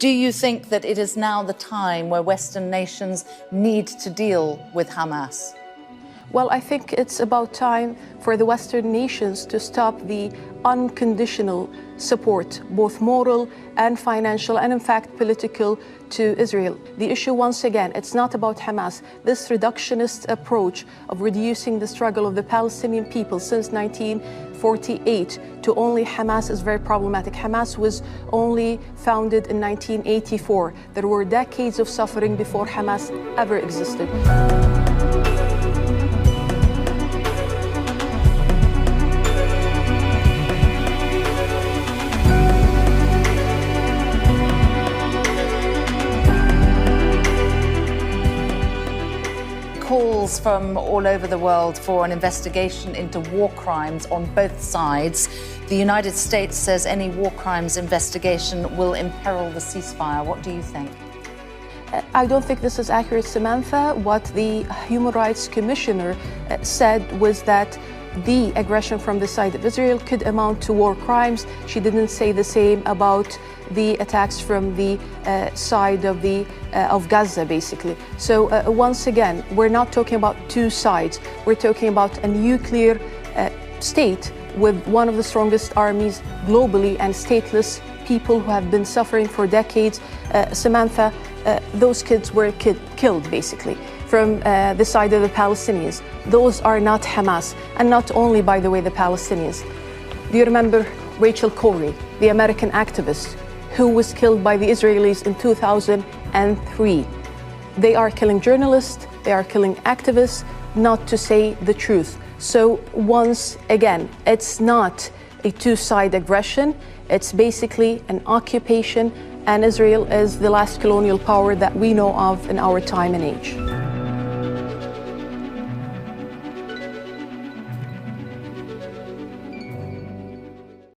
Do you think that it is now the time where Western nations need to deal with Hamas? Well, I think it's about time for the Western nations to stop the unconditional support, both moral and financial, and in fact political, to Israel. The issue, once again, it's not about Hamas. This reductionist approach of reducing the struggle of the Palestinian people since 1948 to only Hamas is very problematic. Hamas was only founded in 1984. There were decades of suffering before Hamas ever existed. Calls from all over the world for an investigation into war crimes on both sides. The United States says any war crimes investigation will imperil the ceasefire. What do you think? I don't think this is accurate, Samantha. What the Human Rights Commissioner said was that the aggression from the side of Israel could amount to war crimes. She didn't say the same about the attacks from the side of Gaza, basically. So once again, we're not talking about two sides. We're talking about a nuclear state with one of the strongest armies globally and stateless people who have been suffering for decades. Samantha, those kids were killed, basically, from the side of the Palestinians. Those are not Hamas, and not only, by the way, the Palestinians. Do you remember Rachel Corrie, the American activist, who was killed by the Israelis in 2003? They are killing journalists, they are killing activists, not to say the truth. So once again, it's not a two-side aggression, it's basically an occupation, and Israel is the last colonial power that we know of in our time and age.